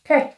Okay,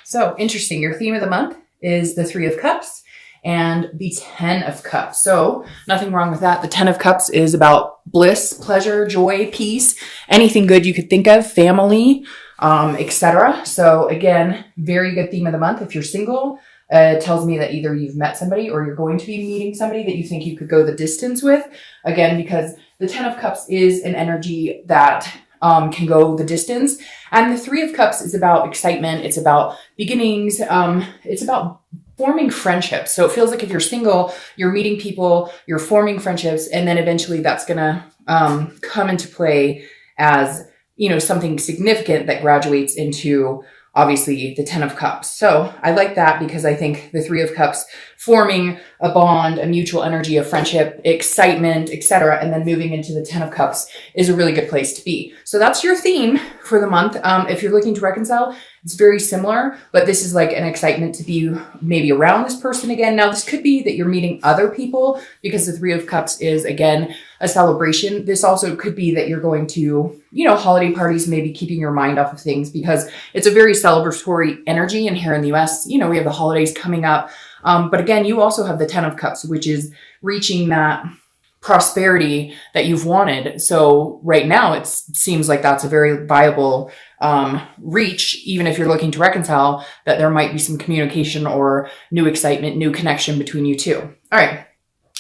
so interesting. Your theme of the month is the Three of Cups and the 10 of Cups. So nothing wrong with that. The 10 of Cups is about bliss, pleasure, joy, peace, anything good you could think of, family, etc. So again, very good theme of the month. If you're single, it tells me that either you've met somebody or you're going to be meeting somebody that you think you could go the distance with. Again, because the 10 of Cups is an energy that can go the distance. And the Three of Cups is about excitement. It's about beginnings. It's about forming friendships. So it feels like if you're single, you're meeting people, you're forming friendships, and then eventually that's going to come into play as, you know, something significant that graduates into obviously the 10 of Cups. So I like that because I think the Three of Cups forming a bond, a mutual energy of friendship, excitement, etc., and then moving into the 10 of Cups is a really good place to be. So that's your theme for the month. If you're looking to reconcile, it's very similar, but this is like an excitement to be maybe around this person again. Now, this could be that you're meeting other people because the Three of Cups is, again, a celebration. This also could be that you're going to, you know, holiday parties, maybe keeping your mind off of things because it's a very celebratory energy. And here in the US, you know, we have the holidays coming up. But again, you also have the 10 of Cups, which is reaching that prosperity that you've wanted. So right now it seems like that's a very viable reach, even if you're looking to reconcile, that there might be some communication or new excitement, new connection between you two. All right.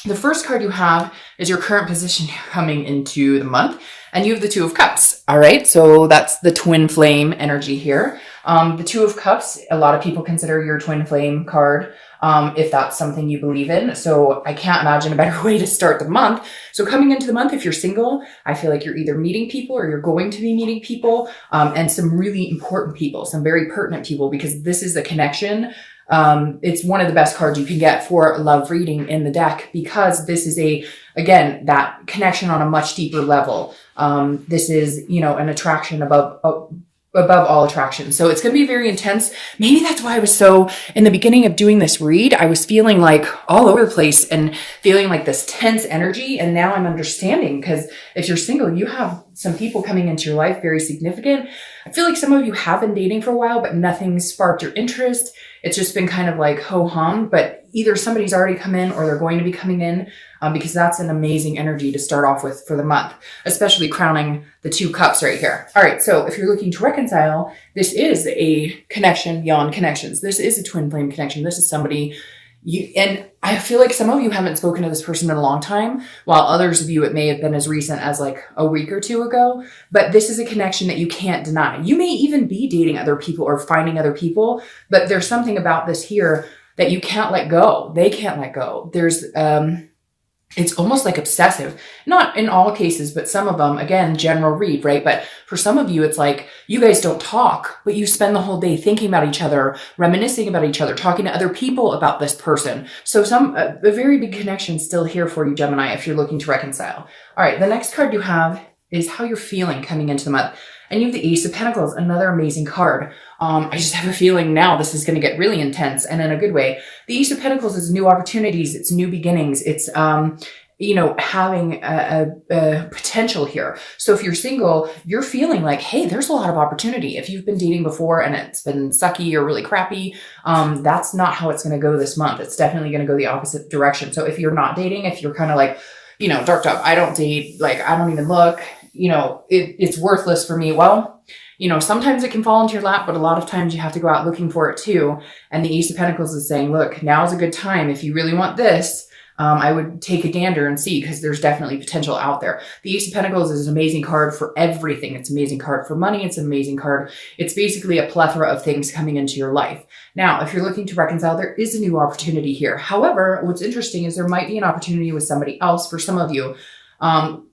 The first card you have is your current position coming into the month, and you have the Two of Cups. All right. So that's the twin flame energy here. The Two of Cups, a lot of people consider your twin flame card, if that's something you believe in. So I can't imagine a better way to start the month. So coming into the month, if you're single, I feel like you're either meeting people or you're going to be meeting people, and some really important people, some very pertinent people, because this is a connection. It's one of the best cards you can get for love reading in the deck, because this is again, that connection on a much deeper level. This is, you know, an attraction above all attraction. So it's going to be very intense. Maybe that's why I was so, in the beginning of doing this read, I was feeling like all over the place and feeling like this tense energy. And now I'm understanding, because if you're single, you have some people coming into your life, very significant. I feel like some of you have been dating for a while, but nothing sparked your interest. It's just been kind of like ho-hum, but either somebody's already come in or they're going to be coming in, because that's an amazing energy to start off with for the month, especially crowning the Two Cups right here. All right. So if you're looking to reconcile, this is a connection beyond connections. This is a twin flame connection. This is somebody and I feel like some of you haven't spoken to this person in a long time, while others of you, it may have been as recent as like a week or two ago, but this is a connection that you can't deny. You may even be dating other people or finding other people, but there's something about this here that you can't let go. They can't let go. There's, it's almost like obsessive, not in all cases, but some of them, again, general read, right? But for some of you, it's like you guys don't talk, but you spend the whole day thinking about each other, reminiscing about each other, talking to other people about this person. So a very big connection still here for you, Gemini, if you're looking to reconcile. All right. The next card you have is how you're feeling coming into the month. And you have the Ace of Pentacles, another amazing card. I just have a feeling now this is going to get really intense, and in a good way. The Ace of Pentacles is new opportunities. It's new beginnings. It's, you know, having a potential here. So if you're single, you're feeling like, hey, there's a lot of opportunity. If you've been dating before and it's been sucky or really crappy, that's not how it's going to go this month. It's definitely going to go the opposite direction. So if you're not dating, if you're kind of like, you know, darked up, I don't date, like, I don't even look, you know, it's worthless for me. Well, you know, sometimes it can fall into your lap, but a lot of times you have to go out looking for it too. And the Ace of Pentacles is saying, look, now's a good time. If you really want this, I would take a gander and see, because there's definitely potential out there. The Ace of Pentacles is an amazing card for everything. It's an amazing card for money. It's an amazing card. It's basically a plethora of things coming into your life. Now, if you're looking to reconcile, there is a new opportunity here. However, what's interesting is there might be an opportunity with somebody else for some of you.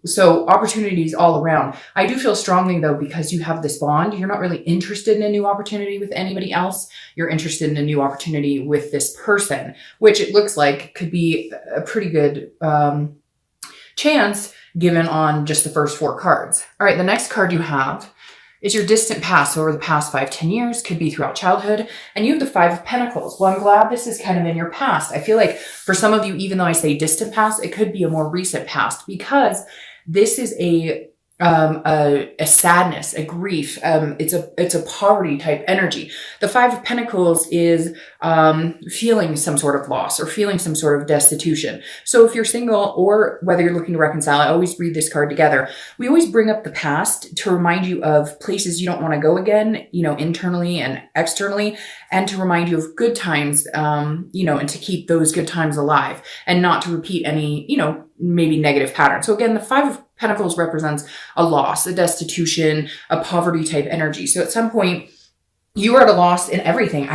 So opportunities all around. I do feel strongly though, because you have this bond, you're not really interested in a new opportunity with anybody else. You're interested in a new opportunity with this person, which it looks like could be a pretty good, chance given on just the first four cards. All right. The next card you have is your distant past. So over the past 5-10 years, could be throughout childhood. And you have the Five of Pentacles. Well, I'm glad this is kind of in your past. I feel like for some of you, even though I say distant past, it could be a more recent past, because this is a a sadness, a grief. It's a poverty type energy. The Five of Pentacles is feeling some sort of loss or feeling some sort of destitution. So if you're single or whether you're looking to reconcile, I always read this card together. We always bring up the past to remind you of places you don't want to go again, you know, internally and externally, and to remind you of good times, you know, and to keep those good times alive and not to repeat any, you know, maybe negative patterns. So again, the Five of Pentacles represents a loss, a destitution, a poverty type energy. So at some point, you are at a loss in everything.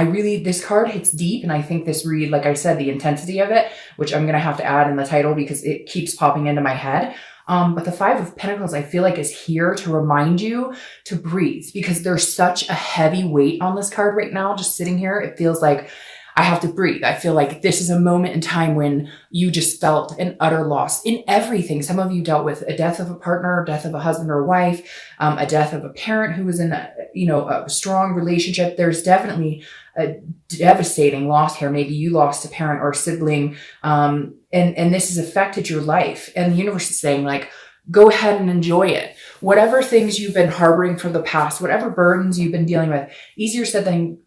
This card hits deep, and I think this read, like I said, the intensity of it, which I'm going to have to add in the title because it keeps popping into my head. But the Five of Pentacles, I feel like, is here to remind you to breathe because there's such a heavy weight on this card right now. Just sitting here, it feels like I have to breathe. I feel like this is a moment in time when you just felt an utter loss in everything. Some of you dealt with a death of a partner, death of a husband or a wife, a death of a parent who was in a strong relationship. There's definitely a devastating loss here. Maybe you lost a parent or a sibling, and this has affected your life. And the universe is saying, like, go ahead and enjoy it. Whatever things you've been harboring from the past, whatever burdens you've been dealing with, easier said than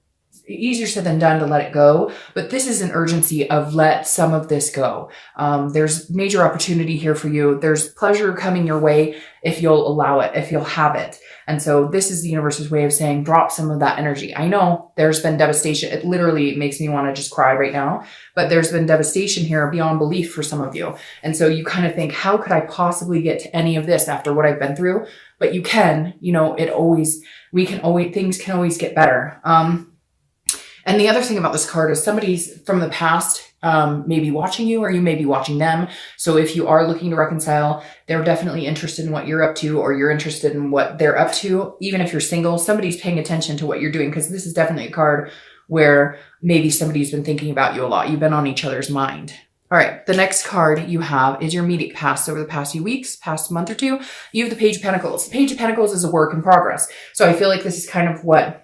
done to let it go. But this is an urgency of let some of this go. There's major opportunity here for you. There's pleasure coming your way if you'll allow it, if you'll have it. And so this is the universe's way of saying, drop some of that energy. I know there's been devastation. It literally makes me want to just cry right now, but there's been devastation here beyond belief for some of you. And so you kind of think, how could I possibly get to any of this after what I've been through? But you can, you know, things can always get better. And the other thing about this card is somebody's from the past may be watching you or you may be watching them. So if you are looking to reconcile, they're definitely interested in what you're up to or you're interested in what they're up to. Even if you're single, somebody's paying attention to what you're doing because this is definitely a card where maybe somebody's been thinking about you a lot. You've been on each other's mind. All right, the next card you have is your immediate past. Over the past few weeks, past month or two, you have the Page of Pentacles. The Page of Pentacles is a work in progress. So I feel like this is kind of what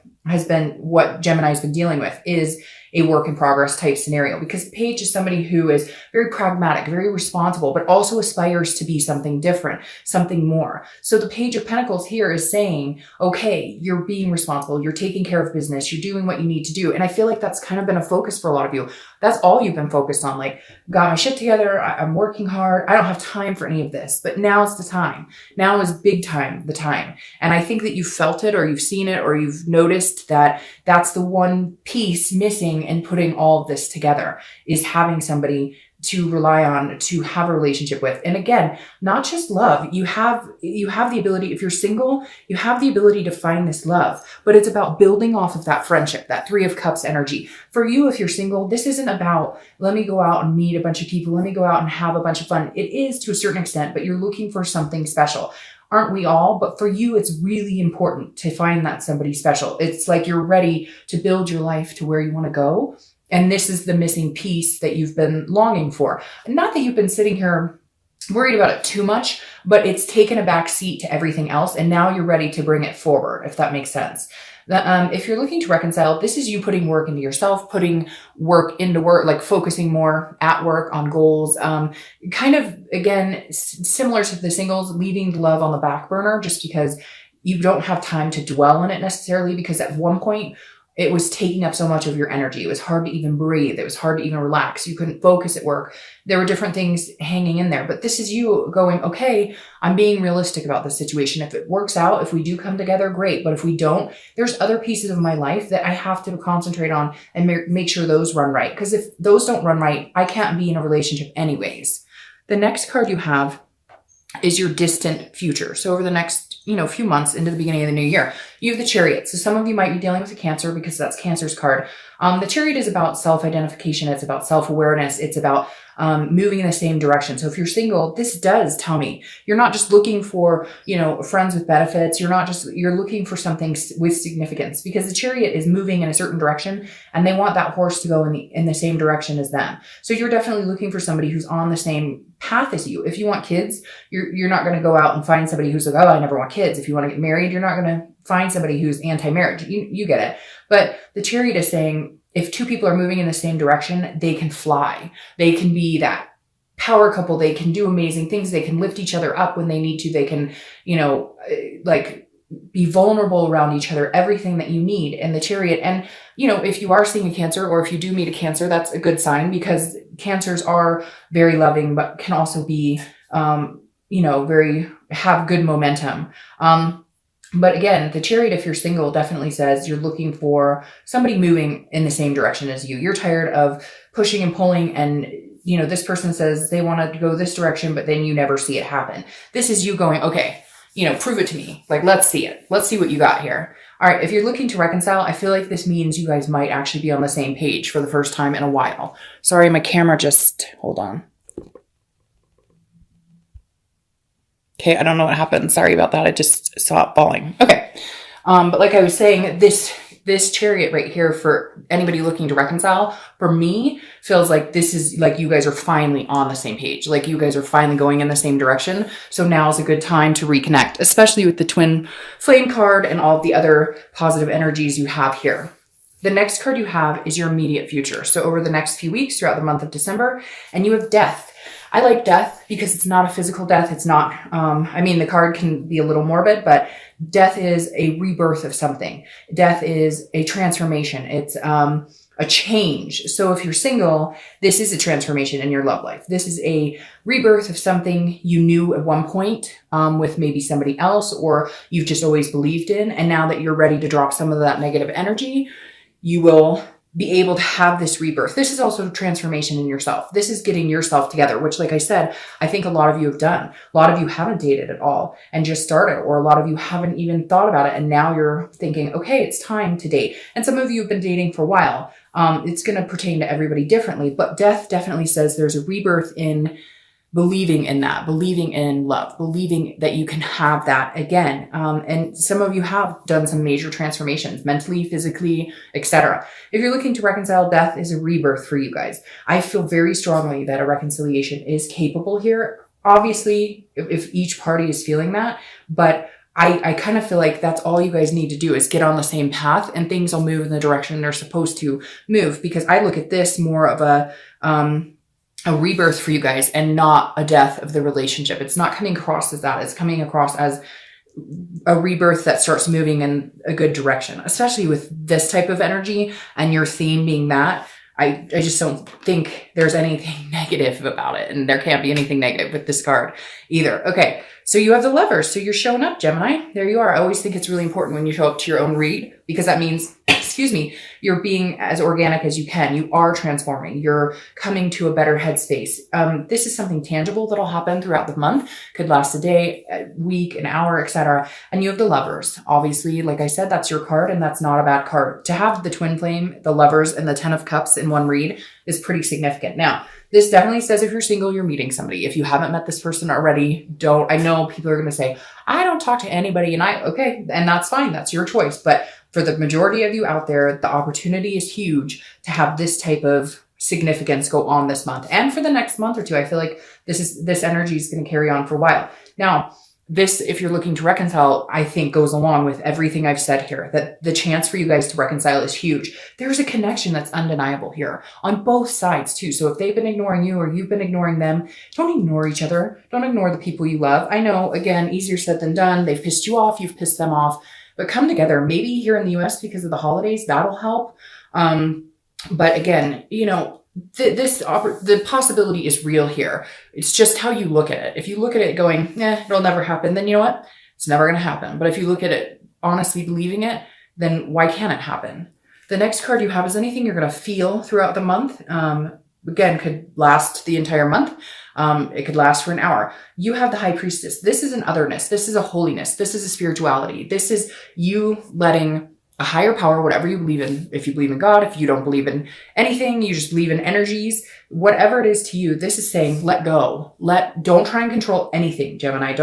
Gemini's been dealing with is a work in progress type scenario because the Page is somebody who is very pragmatic, very responsible, but also aspires to be something different, something more. So the Page of Pentacles here is saying, okay, you're being responsible. You're taking care of business. You're doing what you need to do. And I feel like that's kind of been a focus for a lot of you. That's all you've been focused on. Like, got my shit together. I'm working hard. I don't have time for any of this, but now's the time. Now is big time, the time. And I think that you've felt it or you've seen it or you've noticed that that's the one piece missing in putting all of this together is having somebody to rely on, to have a relationship with. And again, not just love. You have the ability, if you're single, you have the ability to find this love, but it's about building off of that friendship, that Three of Cups energy. For you, if you're single, this isn't about, let me go out and meet a bunch of people. Let me go out and have a bunch of fun. It is to a certain extent, but you're looking for something special. Aren't we all? But for you, it's really important to find that somebody special. It's like you're ready to build your life to where you want to go. And this is the missing piece that you've been longing for. Not that you've been sitting here worried about it too much, but it's taken a back seat to everything else. And now you're ready to bring it forward, if that makes sense. If you're looking to reconcile, this is you putting work into yourself, putting work into work, like focusing more at work on goals. Kind of, again, similar to the singles, leaving love on the back burner just because you don't have time to dwell on it necessarily because at one point, it was taking up so much of your energy. It was hard to even breathe. It was hard to even relax. You couldn't focus at work. There were different things hanging in there. But this is you going, okay, I'm being realistic about this situation. If it works out, if we do come together, great. But if we don't, there's other pieces of my life that I have to concentrate on and make sure those run right. Because if those don't run right, I can't be in a relationship anyways. The next card you have is your distant future. So over the next, few months into the beginning of the new year, you have the Chariot. So some of you might be dealing with a Cancer because that's Cancer's card. The Chariot is about self-identification. It's about self-awareness. It's about moving in the same direction. So if you're single, this does tell me you're not just looking for, friends with benefits. You're looking for something with significance because the Chariot is moving in a certain direction and they want that horse to go in the same direction as them. So you're definitely looking for somebody who's on the same path as you. If you want kids, you're not going to go out and find somebody who's like, oh, I never want kids. If you want to get married, you're not going to find somebody who's anti-marriage. You get it. But the Chariot is saying, if two people are moving in the same direction, they can fly. They can be that power couple. They can do amazing things. They can lift each other up when they need to. They can, you know, like be vulnerable around each other, everything that you need in the Chariot. And, you know, if you are seeing a Cancer, or if you do meet a Cancer, that's a good sign, because Cancers are very loving, but can also be, you know, have good momentum. But again, the Chariot, if you're single, definitely says you're looking for somebody moving in the same direction as you. You're tired of pushing and pulling, and, you know, this person says they want to go this direction, but then you never see it happen. This is you going, okay, you know, prove it to me. Like, let's see it. Let's see what you got here. All right. If you're looking to reconcile, I feel like this means you guys might actually be on the same page for the first time in a while. Sorry, my camera just, hold on. Okay. I don't know what happened. Sorry about that. I just saw it falling. Okay. But like I was saying, this Chariot right here, for anybody looking to reconcile, for me, feels like this is like you guys are finally on the same page. Like you guys are finally going in the same direction. So now is a good time to reconnect, especially with the twin flame card and all of the other positive energies you have here. The next card you have is your immediate future. So over the next few weeks throughout the month of December, and you have death. I like death because it's not a physical death. It's not, I mean, the card can be a little morbid, but death is a rebirth of something. Death is a transformation. It's a change. So if you're single, this is a transformation in your love life. This is a rebirth of something you knew at one point with maybe somebody else, or you've just always believed in. And now that you're ready to drop some of that negative energy, you will be able to have this rebirth. This is also transformation in yourself. This is getting yourself together, which, like I said, I think a lot of you have done. A lot of you haven't dated at all and just started, or a lot of you haven't even thought about it. And now you're thinking, okay, it's time to date. And some of you have been dating for a while. It's going to pertain to everybody differently, but death definitely says there's a rebirth in believing in that, believing in love, believing that you can have that again. And some of you have done some major transformations mentally, physically, etc. If you're looking to reconcile, death is a rebirth for you guys. I feel very strongly that a reconciliation is capable here. Obviously, if each party is feeling that, but I kind of feel like that's all you guys need to do is get on the same path, and things will move in the direction they're supposed to move. Because I look at this more of a rebirth for you guys and not a death of the relationship. It's not coming across as that. It's coming across as a rebirth that starts moving in a good direction, especially with this type of energy and your theme being that. I just don't think there's anything negative about it, and there can't be anything negative with this card either. Okay, so you have the Lovers. So you're showing up, Gemini. There you are. I always think it's really important when you show up to your own read, because that means, excuse me, you're being as organic as you can. You are transforming. You're coming to a better headspace. This is something tangible that'll happen throughout the month. Could last a day, a week, an hour, etc. And you have the Lovers. Obviously, like I said, that's your card, and that's not a bad card. To have the twin flame, the Lovers, and the 10 of Cups in one read is pretty significant. Now, this definitely says if you're single, you're meeting somebody. If you haven't met this person already, I know people are going to say, I don't talk to anybody, and okay, and that's fine. That's your choice. But for the majority of you out there, the opportunity is huge to have this type of significance go on this month. And for the next month or two, I feel like this energy is going to carry on for a while. Now, this, if you're looking to reconcile, I think goes along with everything I've said here, that the chance for you guys to reconcile is huge. There's a connection that's undeniable here on both sides too. So if they've been ignoring you or you've been ignoring them, don't ignore each other. Don't ignore the people you love. I know, again, easier said than done. They've pissed you off. You've pissed them off. But come together. Maybe here in the US because of the holidays, that'll help. But again, you know, the possibility is real here. It's just how you look at it. If you look at it going, it'll never happen, then you know what? It's never going to happen. But if you look at it honestly believing it, then why can't it happen? The next card you have is anything you're going to feel throughout the month. Again, could last the entire month. It could last for an hour. You have the High Priestess. This is an otherness. This is a holiness. This is a spirituality. This is you letting a higher power, whatever you believe in. If you believe in God, if you don't believe in anything, you just believe in energies, whatever it is to you, this is saying, let go. Don't try and control anything, Gemini.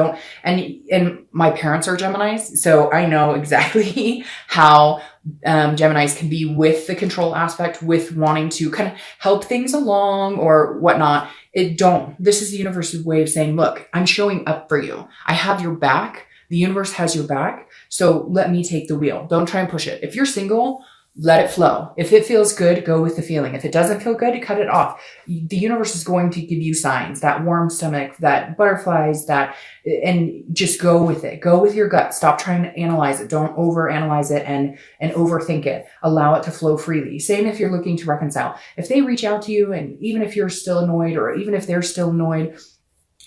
And my parents are Geminis, so I know exactly how Geminis can be with the control aspect, with wanting to kind of help things along or whatnot. This is the universe's way of saying, look, I'm showing up for you. I have your back. The universe has your back. So let me take the wheel. Don't try and push it. If you're single, let it flow. If it feels good, go with the feeling. If it doesn't feel good, cut it off. The universe is going to give you signs, that warm stomach, that butterflies, and just go with it. Go with your gut. Stop trying to analyze it. Don't overanalyze it and overthink it. Allow it to flow freely. Same if you're looking to reconcile. If they reach out to you, and even if you're still annoyed, or even if they're still annoyed,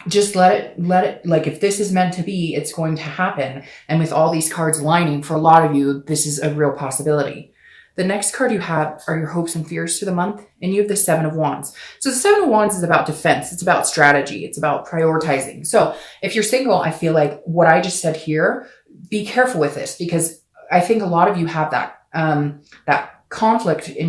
just let it, like, if this is meant to be, it's going to happen. And with all these cards lining, for a lot of you, this is a real possibility. The next card you have are your hopes and fears for the month, and you have the Seven of Wands. So the Seven of Wands is about defense. It's about strategy. It's about prioritizing. So if you're single, I feel like what I just said here, be careful with this, because I think a lot of you have that conflict in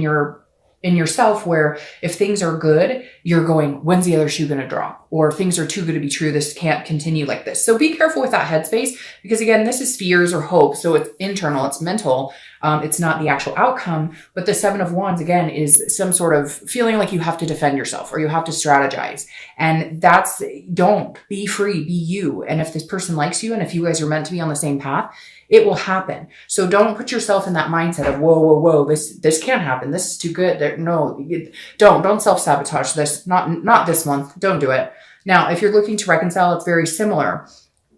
yourself, where if things are good, you're going, when's the other shoe going to drop? Or things are too good to be true. This can't continue like this. So be careful with that headspace, because again, this is fears or hope. So it's internal, it's mental. It's not the actual outcome. But the Seven of Wands, again, is some sort of feeling like you have to defend yourself or you have to strategize. And don't be free, be you. And if this person likes you, and if you guys are meant to be on the same path, it will happen. So don't put yourself in that mindset of, whoa, this can't happen. This is too good. No, don't self-sabotage this. Not this month. Don't do it. Now, if you're looking to reconcile, it's very similar.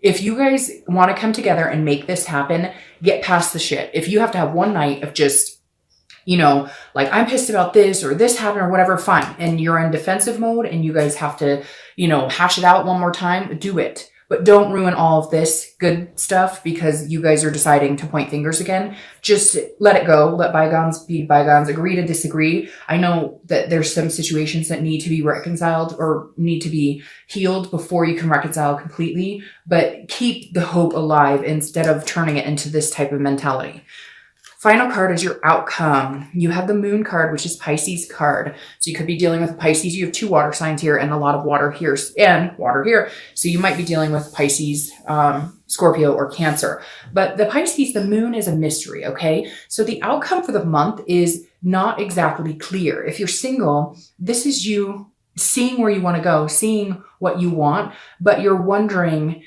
If you guys want to come together and make this happen, get past the shit. If you have to have one night of just, like, I'm pissed about this, or this happened, or whatever, fine. And you're in defensive mode and you guys have to, hash it out one more time, do it. But don't ruin all of this good stuff because you guys are deciding to point fingers again. Just let it go. Let bygones be bygones. Agree to disagree. I know that there's some situations that need to be reconciled or need to be healed before you can reconcile completely, but keep the hope alive instead of turning it into this type of mentality. Final card is your outcome. You have the Moon card, which is Pisces card. So you could be dealing with Pisces. You have 2 water signs here and a lot of water here and water here. So you might be dealing with Pisces, Scorpio, or Cancer. But the Pisces, the Moon is a mystery, okay? So the outcome for the month is not exactly clear. If you're single, this is you seeing where you want to go, seeing what you want, but you're wondering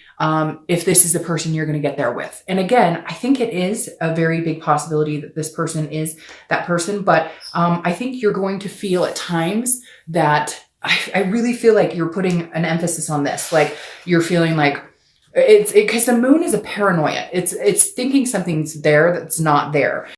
if this is the person you're going to get there with. And again, I think it is a very big possibility that this person is that person, but I think you're going to feel at times that I really feel like you're putting an emphasis on this. Like you're feeling like because the Moon is a paranoia. It's thinking something's there that's not there.